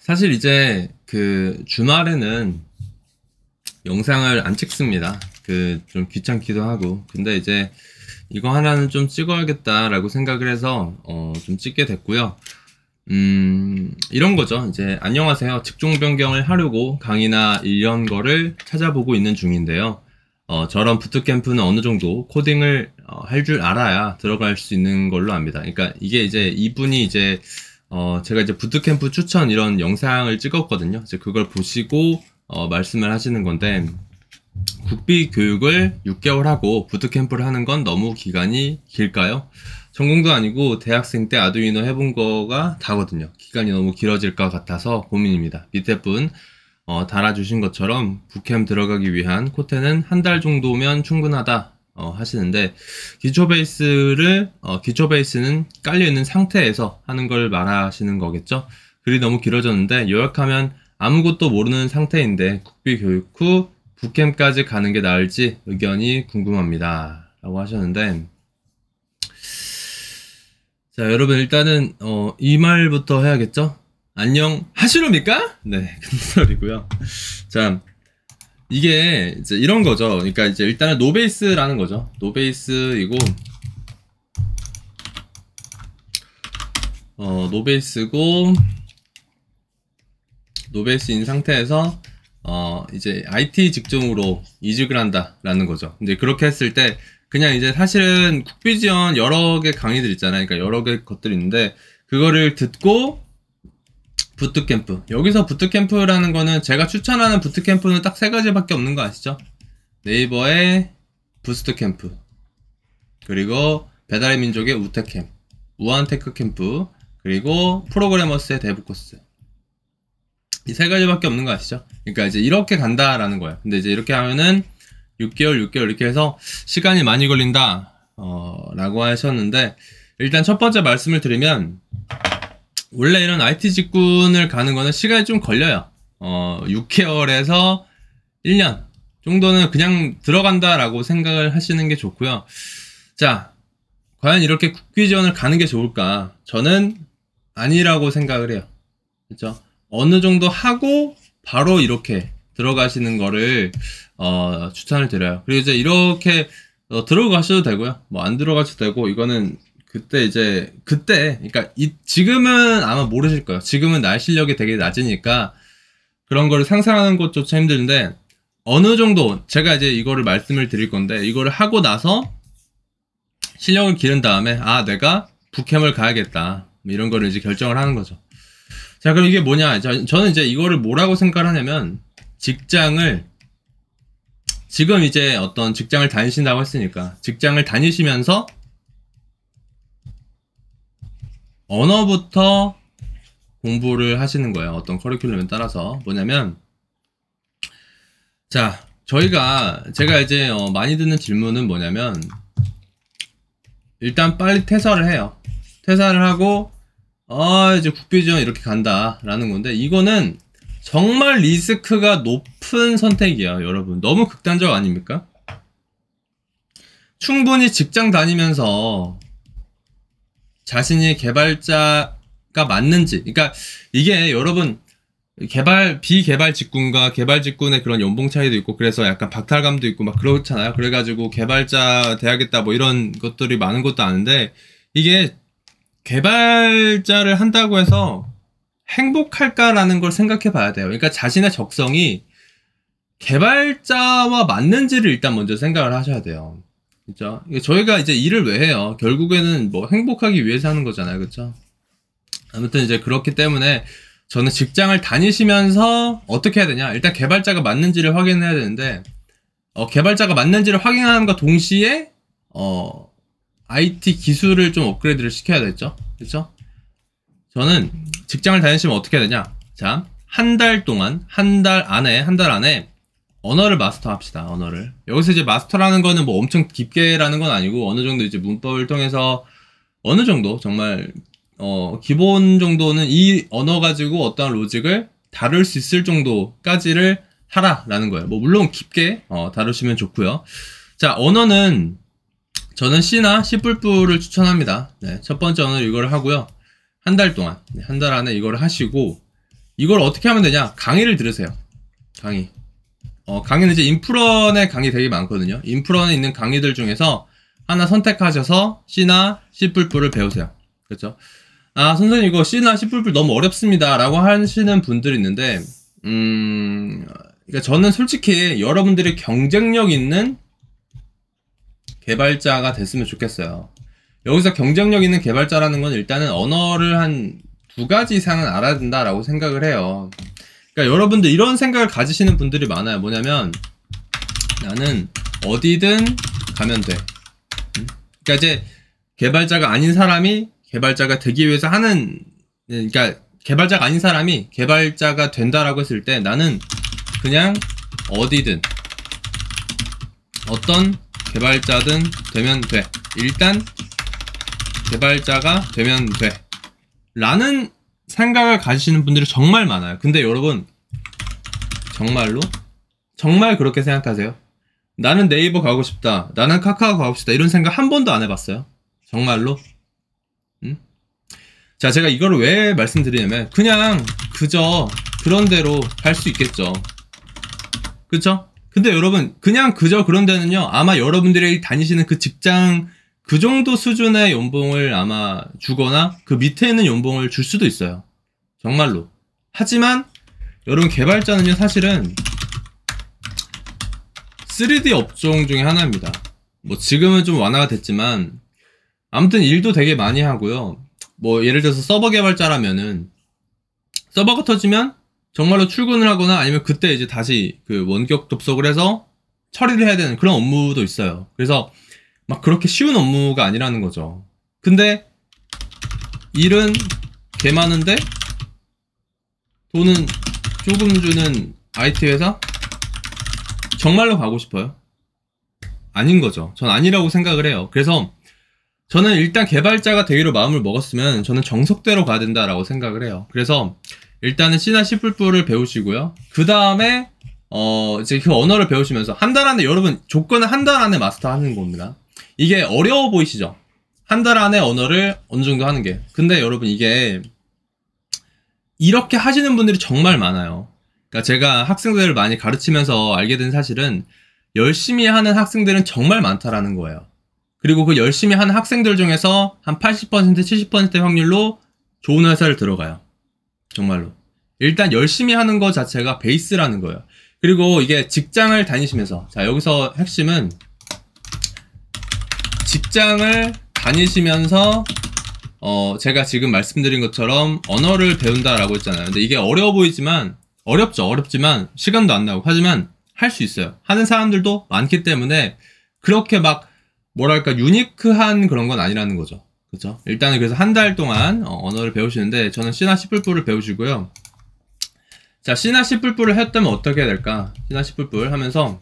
사실 이제 그 주말에는 영상을 안 찍습니다. 좀 귀찮기도 하고. 근데 이제 이거 하나는 좀 찍어야겠다라고 생각을 해서, 좀 찍게 됐고요. 이런 거죠. 이제, 안녕하세요. 직종 변경을 하려고 강의나 이런 거를 찾아보고 있는 중인데요. 저런 부트캠프는 어느 정도 코딩을 할 줄 알아야 들어갈 수 있는 걸로 압니다. 그러니까 이게 이제 이분이 이제 제가 이제 부트캠프 추천 이런 영상을 찍었거든요. 이제 그걸 보시고 말씀을 하시는 건데, 국비 교육을 6개월 하고 부트캠프를 하는 건 너무 기간이 길까요? 전공도 아니고 대학생 때 아두이노 해본 거가 다거든요. 기간이 너무 길어질 것 같아서 고민입니다. 밑에 분 달아주신 것처럼 부캠 들어가기 위한 코테는 한 달 정도면 충분하다 하시는데, 기초 베이스는 깔려있는 상태에서 하는 걸 말하시는 거겠죠? 글이 너무 길어졌는데 요약하면 아무것도 모르는 상태인데 국비 교육 후 부캠까지 가는 게 나을지 의견이 궁금합니다 라고 하셨는데, 자, 여러분 일단은 이 말부터 해야겠죠? 안녕 하시렵니까? 네, 큰 소리고요. 자, 이게 이제 이런 거죠. 그러니까 이제 일단은 노베이스라는 거죠. 노베이스이고, 노베이스인 상태에서 이제 IT 직종으로 이직을 한다라는 거죠. 근데 그렇게 했을 때 그냥 이제 사실은 국비 지원 여러 개 강의들 있잖아요. 그러니까 여러 개 것들이 있는데 그거를 듣고 부트캠프. 여기서 부트캠프라는 거는 제가 추천하는 부트캠프는 딱 세 가지밖에 없는 거 아시죠? 네이버의 부스트캠프, 그리고 배달의 민족의 우테캠, 우한테크캠프, 그리고 프로그래머스의 데브코스. 이 세 가지밖에 없는 거 아시죠? 그러니까 이제 이렇게 간다라는 거예요. 근데 이제 이렇게 하면은 6개월 이렇게 해서 시간이 많이 걸린다 라고 하셨는데, 일단 첫 번째 말씀을 드리면, 원래 이런 IT 직군을 가는 거는 시간이 좀 걸려요. 6개월에서 1년 정도는 그냥 들어간다라고 생각을 하시는 게 좋고요. 자, 과연 이렇게 국비 지원을 가는 게 좋을까? 저는 아니라고 생각을 해요. 그렇죠? 어느 정도 하고 바로 이렇게 들어가시는 거를 추천을 드려요. 그리고 이제 이렇게 들어가셔도 되고요. 뭐 안 들어가셔도 되고, 이거는 그때 그러니까 지금은 아마 모르실 거예요. 지금은 날 실력이 되게 낮으니까 그런 거를 상상하는 것조차 힘든데, 어느 정도 제가 이제 이거를 말씀을 드릴 건데, 이거를 하고 나서 실력을 기른 다음에 내가 부캠을 가야겠다, 뭐 이런 거를 이제 결정을 하는 거죠. 자, 그럼 이게 뭐냐? 저는 이제 이거를 뭐라고 생각을 하냐면, 지금 이제 어떤 직장을 다니신다고 했으니까 직장을 다니시면서 언어부터 공부를 하시는 거예요. 어떤 커리큘럼에 따라서. 뭐냐면, 자, 제가 이제 많이 듣는 질문은 뭐냐면, 일단 빨리 퇴사를 해요. 퇴사를 하고 이제 국비 지원 이렇게 간다라는 건데, 이거는 정말 리스크가 높은 선택이에요, 여러분. 너무 극단적 아닙니까? 충분히 직장 다니면서 자신이 개발자가 맞는지, 그러니까 이게 여러분, 비개발 직군과 개발 직군의 그런 연봉 차이도 있고, 그래서 약간 박탈감도 있고 막 그렇잖아요. 그래가지고 개발자 돼야겠다 뭐 이런 것들이 많은 것도 아는데, 이게 개발자를 한다고 해서 행복할까라는 걸 생각해 봐야 돼요. 그러니까 자신의 적성이 개발자와 맞는지를 일단 먼저 생각을 하셔야 돼요. 그죠? 저희가 이제 일을 왜 해요? 결국에는 뭐 행복하기 위해서 하는 거잖아요. 그쵸? 아무튼 이제 그렇기 때문에 저는 직장을 다니시면서 어떻게 해야 되냐? 일단 개발자가 맞는지를 확인해야 되는데, 개발자가 맞는지를 확인하는과 동시에, IT 기술을 좀 업그레이드를 시켜야 되죠. 그쵸? 저는 직장을 다니시면 어떻게 해야 되냐? 자, 한 달 안에 언어를 마스터합시다. 언어를. 여기서 이제 마스터라는 거는 뭐 엄청 깊게라는 건 아니고, 어느 정도 이제 문법을 통해서 어느 정도 정말 기본 정도는 이 언어 가지고 어떠한 로직을 다룰 수 있을 정도까지를 하라라는 거예요. 뭐 물론 깊게 다루시면 좋고요. 자, 언어는 저는 C나 C++를 추천합니다. 네, 첫 번째 언어는 이걸 하고요. 한 달 동안. 한 달 안에 이걸 하시고, 이걸 어떻게 하면 되냐? 강의를 들으세요. 강의. 강의는 이제 인프런의 강의 되게 많거든요. 인프런에 있는 강의들 중에서 하나 선택하셔서 C나 C++을 배우세요. 그렇죠? 아, 선생님 이거 C나 C++ 너무 어렵습니다. 라고 하시는 분들이 있는데, 그러니까 저는 솔직히 여러분들이 경쟁력 있는 개발자가 됐으면 좋겠어요. 여기서 경쟁력 있는 개발자라는 건 일단은 언어를 한 2가지 이상은 알아야 된다라고 생각을 해요. 그러니까 여러분들 이런 생각을 가지시는 분들이 많아요. 뭐냐면 나는 어디든 가면 돼. 그러니까 이제 개발자가 아닌 사람이 개발자가 되기 위해서 하는, 그러니까 개발자가 아닌 사람이 개발자가 된다라고 했을 때 나는 그냥 어디든 어떤 개발자든 되면 돼. 일단 개발자가 되면 돼. 라는 생각을 가지시는 분들이 정말 많아요. 근데 여러분 정말로? 정말 그렇게 생각하세요? 나는 네이버 가고 싶다. 나는 카카오 가고 싶다. 이런 생각 한 번도 안 해봤어요? 정말로? 자, 제가 이거를 왜 말씀드리냐면 그냥 그저 그런 대로 갈 수 있겠죠. 그쵸? 근데 여러분 그냥 그저 그런 데는요 아마 여러분들이 다니시는 그 직장 그 정도 수준의 연봉을 아마 주거나 그 밑에 있는 연봉을 줄 수도 있어요. 정말로. 하지만 여러분 개발자는요 사실은 3D 업종 중에 하나입니다. 뭐 지금은 좀 완화가 됐지만 아무튼 일도 되게 많이 하고요. 뭐 예를 들어서 서버 개발자라면은 서버가 터지면 정말로 출근을 하거나 아니면 그때 이제 다시 그 원격 접속을 해서 처리를 해야 되는 그런 업무도 있어요. 그래서 막 그렇게 쉬운 업무가 아니라는 거죠. 근데 일은 개 많은데 돈은 조금 주는 IT 회사? 정말로 가고 싶어요? 아닌 거죠. 전 아니라고 생각을 해요. 그래서 저는 일단 개발자가 되기로 마음을 먹었으면 저는 정석대로 가야 된다라고 생각을 해요. 그래서 일단은 C나 C++를 배우시고요. 그 다음에 이제 그 언어를 배우시면서 한 달 안에 여러분 조건은 한 달 안에 마스터하는 겁니다. 이게 어려워 보이시죠? 한 달 안에 언어를 어느 정도 하는 게. 근데 여러분 이게 이렇게 하시는 분들이 정말 많아요. 그러니까 제가 학생들을 많이 가르치면서 알게 된 사실은 열심히 하는 학생들은 정말 많다라는 거예요. 그리고 그 열심히 하는 학생들 중에서 한 80%, 70%의 확률로 좋은 회사를 들어가요. 정말로. 일단 열심히 하는 것 자체가 베이스라는 거예요. 그리고 이게 직장을 다니시면서, 자, 여기서 핵심은 직장을 다니시면서 제가 지금 말씀드린 것처럼 언어를 배운다라고 했잖아요. 근데 이게 어려워 보이지만, 어렵지만 시간도 안 나고 하지만 할 수 있어요. 하는 사람들도 많기 때문에 그렇게 막 뭐랄까 유니크한 그런 건 아니라는 거죠. 그렇죠? 일단은 그래서 한 달 동안 언어를 배우시는데 저는 C나 C++를 배우시고요. 자, C나 C++를 했다면 어떻게 해야 될까? C나 C++ 하면서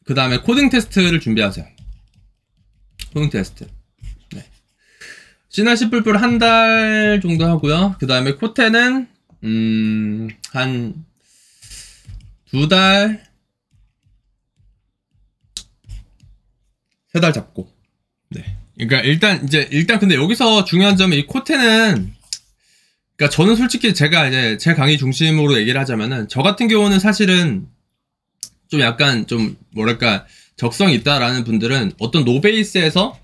그 다음에 코딩 테스트를 준비하세요. 코딩 테스트. 네. C나 C++를 한 달 정도 하고요. 그 다음에 코테는 한 2달 3달 잡고. 네. 그러니까 일단 근데 여기서 중요한 점은 이 코테는, 그러니까 저는 솔직히 제가 이제 제 강의 중심으로 얘기를 하자면은 저 같은 경우는 사실은 좀 약간 좀 뭐랄까 적성이 있다라는 분들은 어떤 노베이스에서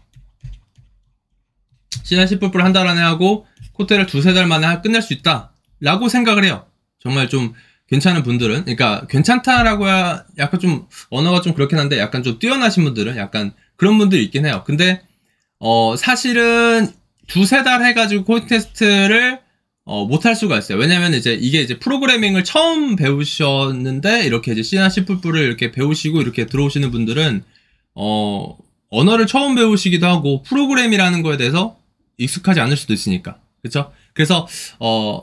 C나 C++를 한 달 안에 하고 코테를 2-3달 만에 끝낼 수 있다 라고 생각을 해요. 정말 좀 괜찮은 분들은, 그러니까 괜찮다라고 해야 약간 좀 언어가 좀 그렇긴 한데 약간 좀 뛰어나신 분들은 약간 그런 분들이 있긴 해요. 근데 사실은 2-3달 해가지고 코딩 테스트를 못할 수가 있어요. 왜냐면 이게 이제 프로그래밍을 처음 배우셨는데 이렇게 이제 C나 C++를 이렇게 배우시고 이렇게 들어오시는 분들은 언어를 처음 배우시기도 하고 프로그램이라는 거에 대해서 익숙하지 않을 수도 있으니까. 그쵸? 그래서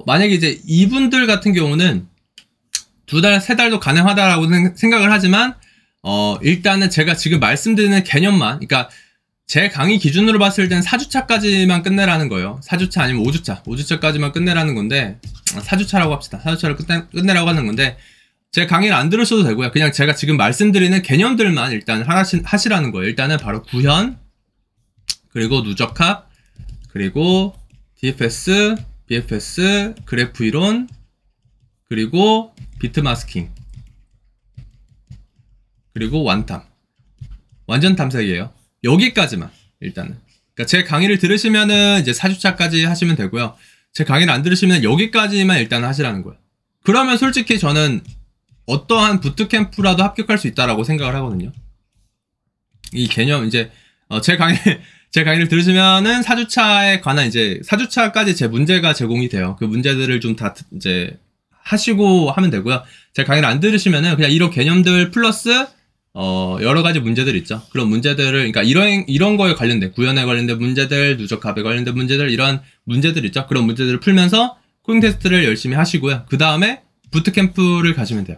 만약에 이제 이분들 같은 경우는 2달, 3달도 가능하다라고 생각을 하지만 일단은 제가 지금 말씀드리는 개념만, 그러니까 제 강의 기준으로 봤을 땐 4주차까지만 끝내라는 거예요. 4주차 아니면 5주차까지만 끝내라는 건데 4주차라고 합시다. 4주차를 끝내라고 하는 건데 제 강의를 안 들으셔도 되고요. 그냥 제가 지금 말씀드리는 개념들만 일단 하시라는 거예요. 일단은 바로 구현, 그리고 누적합, 그리고 DFS, BFS, 그래프 이론, 그리고 비트 마스킹, 그리고 완탐. 완전 탐색이에요. 여기까지만 일단은. 그러니까 제 강의를 들으시면은 이제 4주차까지 하시면 되고요. 제 강의를 안 들으시면 여기까지만 일단 하시라는 거예요. 그러면 솔직히 저는 어떠한 부트캠프라도 합격할 수 있다라고 생각을 하거든요. 이 개념 이제 제 강의를 들으시면은 4주차에 관한 이제 4주차까지 제 문제가 제공이 돼요. 그 문제들을 좀 다 이제 하시고 하면 되고요. 제 강의를 안 들으시면은 그냥 이런 개념들 플러스 여러 가지 문제들 있죠. 그런 문제들을, 그러니까 이런 거에 관련된, 구현에 관련된 문제들, 누적합에 관련된 문제들, 이런 문제들 있죠. 그런 문제들을 풀면서 코딩 테스트를 열심히 하시고요. 그 다음에 부트캠프를 가시면 돼요.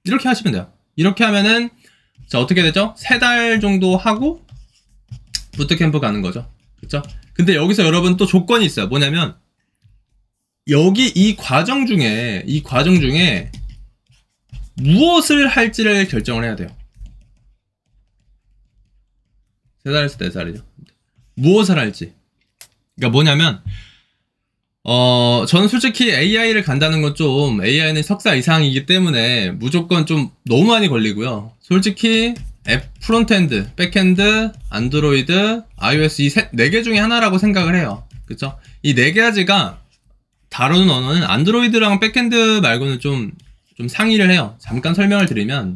이렇게 하시면 돼요. 이렇게 하면은, 자, 어떻게 되죠? 3달 정도 하고, 부트캠프 가는 거죠. 그쵸? 근데 여기서 여러분 또 조건이 있어요. 뭐냐면, 여기 이 과정 중에, 무엇을 할지를 결정을 해야 돼요. 3살에서 4살이죠. 무엇을 할지. 그러니까 뭐냐면, 저는 솔직히 AI를 간다는 건 좀, AI는 석사 이상이기 때문에 무조건 좀 너무 많이 걸리고요. 솔직히, 앱, 프론트엔드, 백엔드, 안드로이드, iOS 이 4개 중에 하나라고 생각을 해요. 그쵸? 이 4가지가 다루는 언어는 안드로이드랑 백엔드 말고는 좀 상의를 해요. 잠깐 설명을 드리면,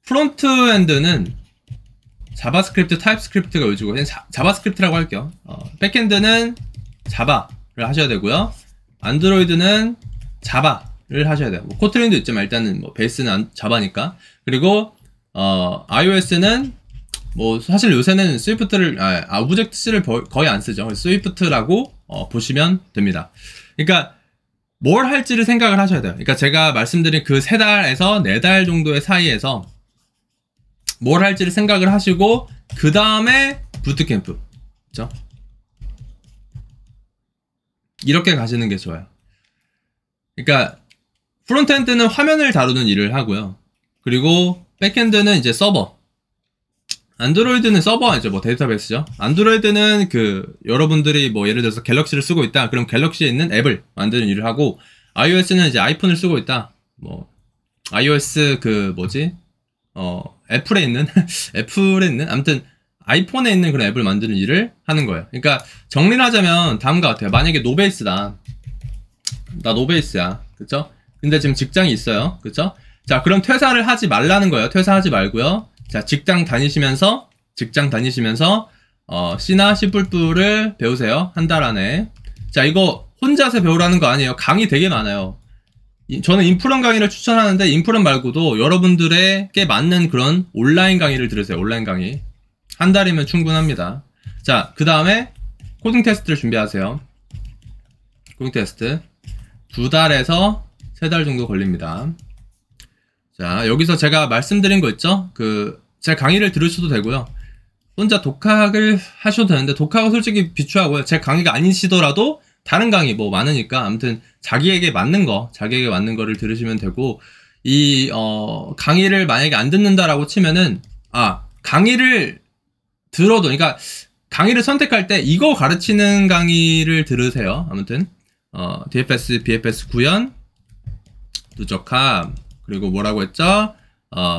프론트엔드는 자바스크립트, 타입스크립트가 요즘고 그냥 자바스크립트라고 할게요. 백엔드는 자바를 하셔야 되고요. 안드로이드는 자바를 하셔야 돼요. 뭐 코틀린도 있지만 일단은 뭐 베이스는 자바니까. 그리고 iOS는 뭐 사실 요새는 스위프트를 오브젝트-C를 거의 안 쓰죠. 스위프트라고 보시면 됩니다. 그러니까 뭘 할지를 생각을 하셔야 돼요. 그러니까 제가 말씀드린 그 3달에서 4달 정도의 사이에서 뭘 할지를 생각을 하시고 그 다음에 부트캠프, 그렇죠? 이렇게 가시는 게 좋아요. 그러니까 프론트엔드는 화면을 다루는 일을 하고요. 그리고 백엔드는 이제 서버. 안드로이드는 서버 아니죠. 뭐 데이터베이스죠. 안드로이드는 여러분들이 뭐 예를 들어서 갤럭시를 쓰고 있다. 그럼 갤럭시에 있는 앱을 만드는 일을 하고, iOS는 이제 아이폰을 쓰고 있다. 뭐 iOS 애플에 있는 아무튼 아이폰에 있는 그런 앱을 만드는 일을 하는 거예요. 그러니까 정리를 하자면 다음과 같아요. 만약에 노베이스다. 나 노베이스야. 그쵸? 근데 지금 직장이 있어요. 그쵸? 자, 그럼 퇴사를 하지 말라는 거예요. 퇴사하지 말고요. 자, 직장 다니시면서 C나 C++를 배우세요. 한 달 안에. 자, 이거 혼자서 배우라는 거 아니에요. 강의 되게 많아요. 저는 인프런 강의를 추천하는데, 인프런 말고도 여러분들에게 맞는 그런 온라인 강의를 들으세요. 온라인 강의. 한 달이면 충분합니다. 자, 그 다음에 코딩 테스트를 준비하세요. 코딩 테스트 2달에서 3달 정도 걸립니다. 자, 여기서 제가 말씀드린 거 있죠? 제 강의를 들으셔도 되고요. 혼자 독학을 하셔도 되는데, 독학은 솔직히 비추하고요. 제 강의가 아니시더라도 다른 강의 뭐 많으니까, 아무튼 자기에게 맞는 거를 들으시면 되고, 강의를 만약에 안 듣는다라고 치면은, 강의를 들어도, 그러니까 강의를 선택할 때 이거 가르치는 강의를 들으세요. 아무튼 DFS, BFS 구현, 누적합, 그리고 뭐라고 했죠?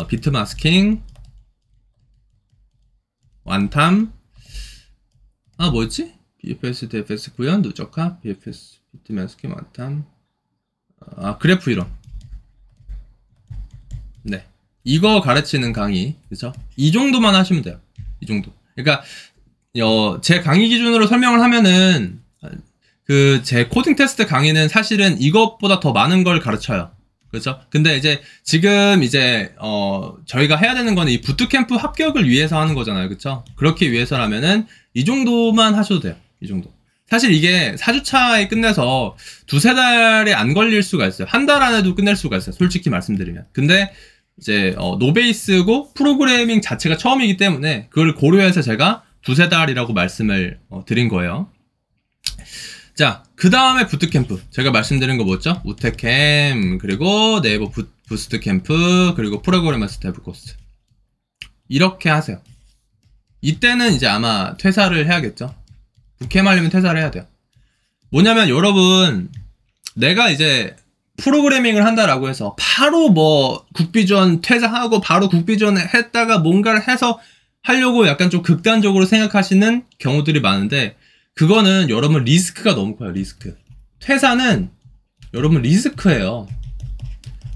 비트 마스킹, 완탐, 뭐였지? BFS, DFS 구현, 누적합, BFS, 비트 마스킹, 완탐, 그래프 이론. 네, 이거 가르치는 강의, 그죠? 이 정도만 하시면 돼요. 이 정도. 그러니까 제 강의 기준으로 설명을 하면은 제 코딩 테스트 강의는 사실은 이것보다 더 많은 걸 가르쳐요. 그렇죠? 근데 지금 저희가 해야 되는 거는 이 부트캠프 합격을 위해서 하는 거잖아요. 그렇죠? 그렇게 위해서라면은 이 정도만 하셔도 돼요. 이 정도. 사실 이게 4주차에 끝내서 2-3달에 안 걸릴 수가 있어요. 한 달 안에도 끝낼 수가 있어요. 솔직히 말씀드리면. 근데 노베이스고 프로그래밍 자체가 처음이기 때문에 그걸 고려해서 제가 2-3달이라고 말씀을 드린 거예요. 자, 그 다음에 부트캠프. 제가 말씀드린 거 뭐였죠? 우테캠, 그리고 네이버 부스트 캠프, 그리고 프로그래머 스텝 코스. 이렇게 하세요. 이때는 이제 아마 퇴사를 해야겠죠. 부캐 말리면 퇴사를 해야 돼요. 뭐냐면 여러분, 내가 이제 프로그래밍을 한다라고 해서 바로 뭐 국비전 퇴사하고 바로 국비전 했다가 뭔가를 해서 하려고 약간 좀 극단적으로 생각하시는 경우들이 많은데, 그거는 여러분 리스크가 너무 커요. 리스크. 퇴사는 여러분 리스크예요.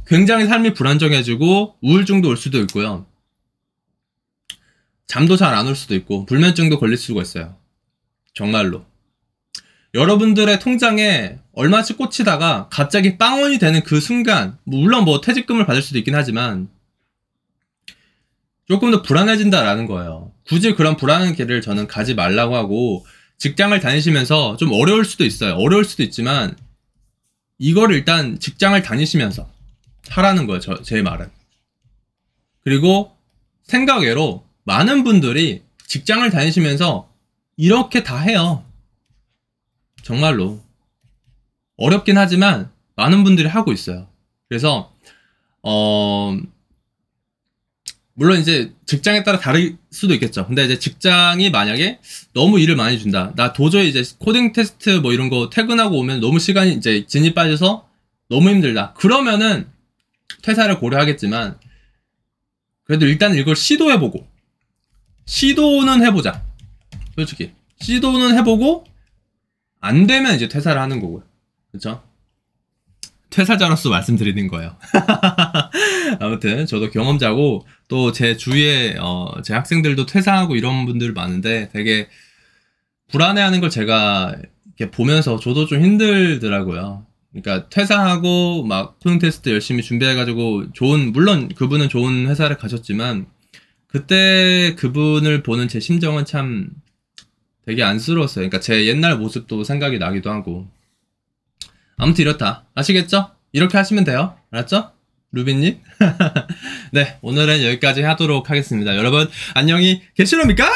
굉장히 삶이 불안정해지고 우울증도 올 수도 있고요. 잠도 잘 안 올 수도 있고 불면증도 걸릴 수가 있어요. 정말로. 여러분들의 통장에 얼마씩 꽂히다가 갑자기 빵원이 되는 그 순간, 물론 뭐 퇴직금을 받을 수도 있긴 하지만 조금 더 불안해진다라는 거예요. 굳이 그런 불안한 길을 저는 가지 말라고 하고, 직장을 다니시면서 좀 어려울 수도 있어요. 어려울 수도 있지만 이거를 일단 직장을 다니시면서 하라는 거예요. 제 말은. 그리고 생각외로 많은 분들이 직장을 다니시면서 이렇게 다 해요. 정말로. 어렵긴 하지만 많은 분들이 하고 있어요. 그래서 물론 이제 직장에 따라 다를 수도 있겠죠. 근데 이제 직장이 만약에 너무 일을 많이 준다. 나 도저히 이제 코딩 테스트 뭐 이런 거 퇴근하고 오면 너무 시간이 이제 진이 빠져서 너무 힘들다. 그러면은 퇴사를 고려하겠지만, 그래도 일단 이걸 시도해보고, 시도는 해보자. 솔직히. 시도는 해보고, 안 되면 이제 퇴사를 하는 거고요. 그쵸? 퇴사자로서 말씀드리는 거예요. 아무튼 저도 경험자고, 또 제 주위에 제 학생들도 퇴사하고 이런 분들 많은데 되게 불안해하는 걸 제가 이렇게 보면서 저도 좀 힘들더라고요. 그러니까 퇴사하고 막 코딩 테스트 열심히 준비해가지고 물론 그분은 좋은 회사를 가셨지만 그때 그분을 보는 제 심정은 참 되게 안쓰러웠어요. 그러니까 제 옛날 모습도 생각이 나기도 하고. 아무튼 이렇다. 아시겠죠? 이렇게 하시면 돼요. 알았죠? 루비님? 네, 오늘은 여기까지 하도록 하겠습니다. 여러분, 안녕히 계시렵니까?